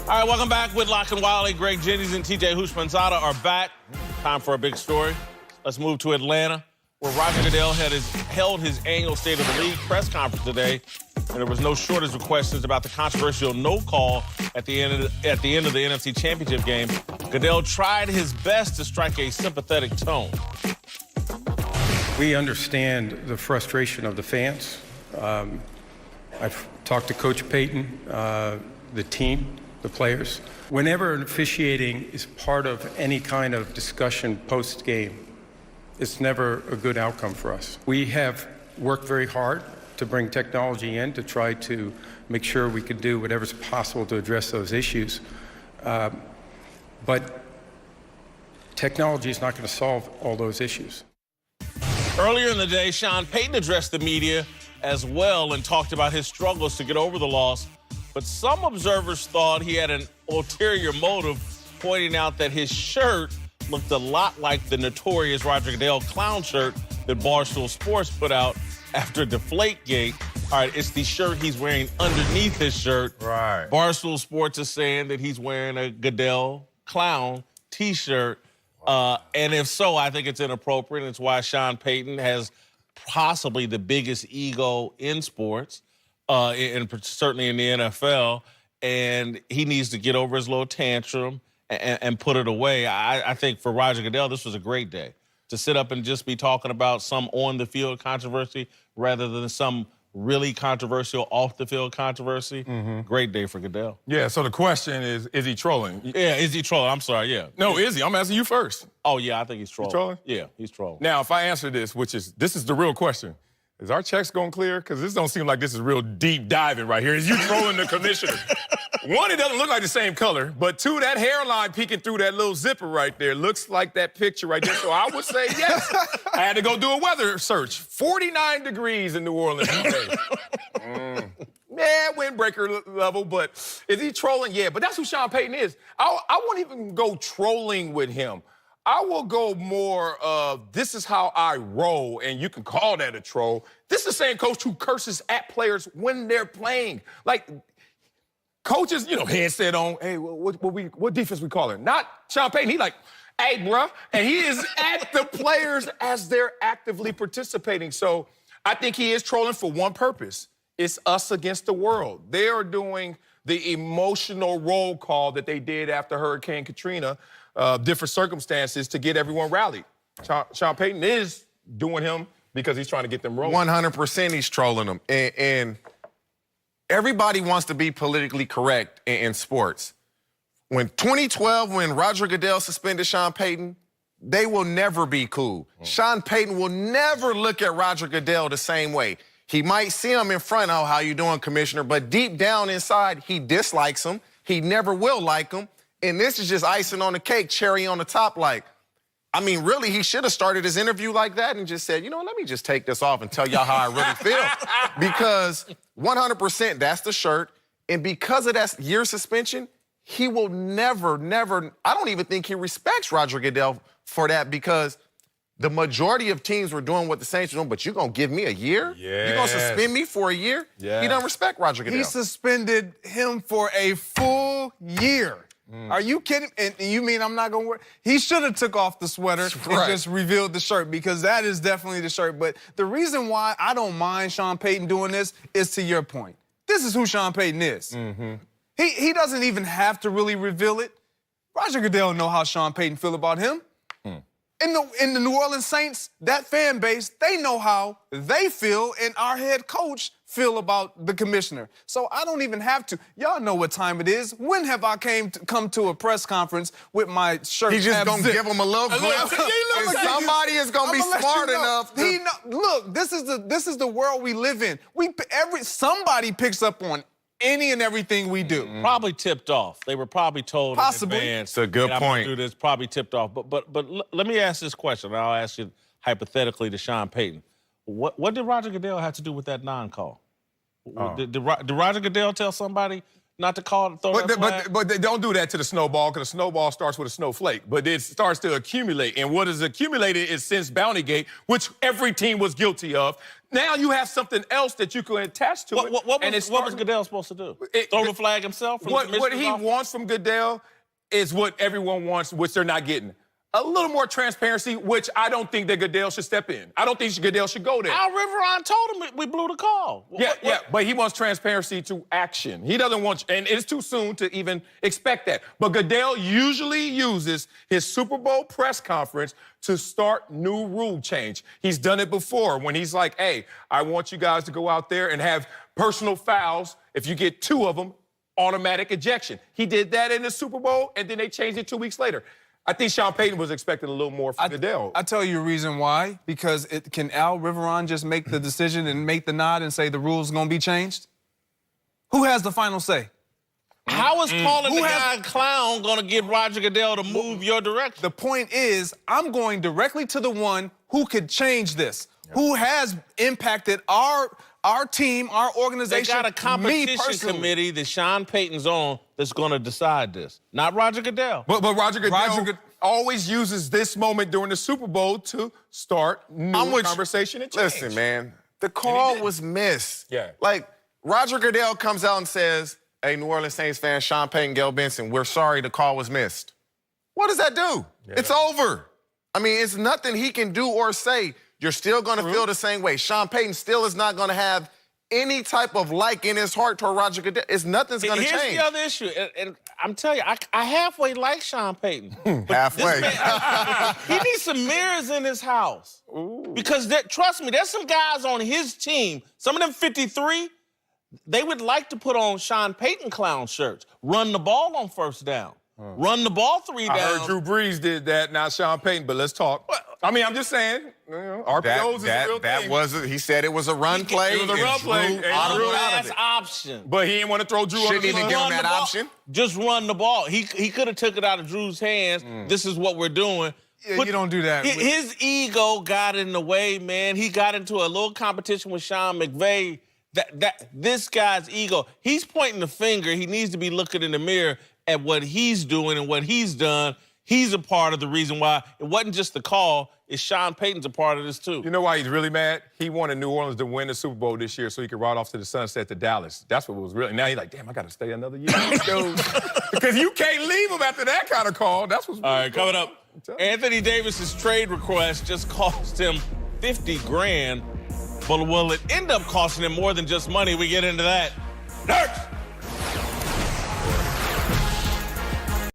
All right, welcome back with Lock and Wiley. Greg Jennings and TJ Houshmandzadeh are back. Time for a big story. Let's move to Atlanta, where Roger Goodell held his annual State of the League press conference today, and there was no shortage of questions about the controversial no call at the end of the NFC Championship game. Goodell tried his best to strike a sympathetic tone. We understand the frustration of the fans. I've talked to Coach Payton, the team, the players. Whenever officiating is part of any kind of discussion post-game, it's never a good outcome for us. We have worked very hard to bring technology in to try to make sure we could do whatever's possible to address those issues. But technology is not going to solve all those issues. Earlier in the day, Sean Payton addressed the media as well and talked about his struggles to get over the loss. But some observers thought he had an ulterior motive, pointing out that his shirt looked a lot like the notorious Roger Goodell clown shirt that Barstool Sports put out after Deflategate. All right, it's the shirt he's wearing underneath his shirt. Right. Barstool Sports is saying that he's wearing a Goodell clown T-shirt. And if so, I think it's inappropriate. And it's why Sean Payton has possibly the biggest ego in sports, and certainly in the NFL. And he needs to get over his little tantrum and put it away. I think for Roger Goodell, this was a great day to sit up and just be talking about some on-the-field controversy rather than some really controversial off-the-field controversy. Great day for Goodell. Yeah, so the question is he trolling? Yeah, is he trolling? I'm sorry, yeah. No, is he? I'm asking you first. Oh, yeah, I think he's trolling. He's trolling? Yeah, he's trolling. Now, if I answer this, this is the real question. Is our checks going clear? Because this don't seem like this is real deep diving right here. Is you trolling the commissioner? One, it doesn't look like the same color. But two, that hairline peeking through that little zipper right there looks like that picture right there. So I would say yes. I had to go do a weather search. 49 degrees in New Orleans today. Yeah, windbreaker level, but is he trolling? Yeah, but that's who Sean Payton is. I won't even go trolling with him. I will go more of this is how I roll, and you can call that a troll. This is the same coach who curses at players when they're playing. Like, coaches, you know, headset on, hey, what defense we calling? Not Sean Payton. He like, hey, bruh. And he is at the players as they're actively participating. So I think he is trolling for one purpose. It's us against the world. They are doing the emotional roll call that they did after Hurricane Katrina, different circumstances to get everyone rallied. Sean Payton is doing him because he's trying to get them rolling. 100% he's trolling them. And everybody wants to be politically correct in sports. When 2012, when Roger Goodell suspended Sean Payton, they will never be cool. Sean Payton will never look at Roger Goodell the same way. He might see him in front, oh, how you doing, Commissioner? But deep down inside, he dislikes him. He never will like him. And this is just icing on the cake, cherry on the top. Like, I mean, really, he should have started his interview like that and just said, you know, let me just take this off and tell y'all how I really feel. Because 100%, that's the shirt. And because of that year suspension, he will never, I don't even think he respects Roger Goodell for that, because the majority of teams were doing what the Saints were doing, but you're going to give me a year? Yes. You're going to suspend me for a year? Yes. He doesn't respect Roger Goodell. He suspended him for a full year. Are you kidding? And you mean I'm not going to wear? He should have took off the sweater and just revealed the shirt, because that is definitely the shirt. But the reason why I don't mind Sean Payton doing this is to your point. This is who Sean Payton is. He doesn't even have to really reveal it. Roger Goodell know how Sean Payton feel about him. In the New Orleans Saints, that fan base, they know how they feel and our head coach feel about the commissioner. So I don't even have to. Y'all know what time it is. When have I come to a press conference with my shirt? He's just going to give him a little glimpse. And somebody is going to be smart enough to... Look, this is the world we live in. Somebody picks up on any and everything we do. Probably tipped off. They were probably told in advance. It's a good point. Do this, probably tipped off. But let me ask this question, and I'll ask you hypothetically to Sean Payton. What did Roger Goodell have to do with that non-call? Did Roger Goodell tell somebody not to call, throw that flag? But they don't do that to the snowball, because the snowball starts with a snowflake. But it starts to accumulate. And what is accumulated is since Bountygate, which every team was guilty of. now you have something else that you can attach to it. What was Goodell supposed to do? Throw the flag himself? From What the he wants from Goodell is what everyone wants, which they're not getting. A little more transparency, which I don't think that Goodell should step in. I don't think Goodell should go there. Al Riveron told him we blew the call. Yeah, but he wants transparency to action. He doesn't want, and it's too soon to even expect that. But Goodell usually uses his Super Bowl press conference to start new rule change. He's done it before when he's like, hey, I want you guys to go out there and have personal fouls. If you get 2 of them, automatic ejection. He did that in the Super Bowl, and then they changed it 2 weeks later. I think Sean Payton was expecting a little more from Goodell. I'll tell you a reason why. Because can Al Riveron just make the decision and make the nod and say the rules are going to be changed? Who has the final say? How is calling the guy a clown going to get Roger Goodell to move your direction? The point is, I'm going directly to the one who could change this, who has impacted our team, our organization. They got a competition committee that Sean Payton's on that's going to decide this, not Roger Goodell. But Roger Goodell always uses this moment during the Super Bowl to start new conversation and change. Listen, man, the call was missed. Yeah. Like, Roger Goodell comes out and says, hey, New Orleans Saints fans, Sean Payton, Gail Benson, we're sorry the call was missed. What does that do? Yeah. It's over. I mean, it's nothing he can do or say. You're still going to feel the same way. Sean Payton still is not going to have any type of like in his heart toward Roger Goodell. Nothing's going to change. Here's the other issue, and I'm telling you, I halfway like Sean Payton. Halfway. He needs some mirrors in his house. Ooh. Because, trust me, there's some guys on his team, some of them 53, they would like to put on Sean Payton clown shirts, run the ball on first down, run the ball 3 downs. I heard Drew Brees did that, not Sean Payton, but let's talk. I mean, I'm just saying, RPOs is a real thing. He said it was a run play. It was a run play. Last option. But he didn't want to throw Drew Shouldn't even give him that option. Just run the ball. He could have took it out of Drew's hands. This is what we're doing. Yeah, you don't do that. His ego got in the way, man. He got into a little competition with Sean McVay. This guy's ego, he's pointing the finger. He needs to be looking in the mirror at what he's doing and what he's done. He's a part of the reason why it wasn't just the call. It's Sean Payton's a part of this, too. You know why he's really mad? He wanted New Orleans to win the Super Bowl this year so he could ride off to the sunset to Dallas. That's what was really. Now he's like, damn, I got to stay another year. Because you can't leave him after that kind of call. That's what's really all right, coming up. Anthony Davis's trade request just cost him $50,000. But will it end up costing him more than just money? We get into that next.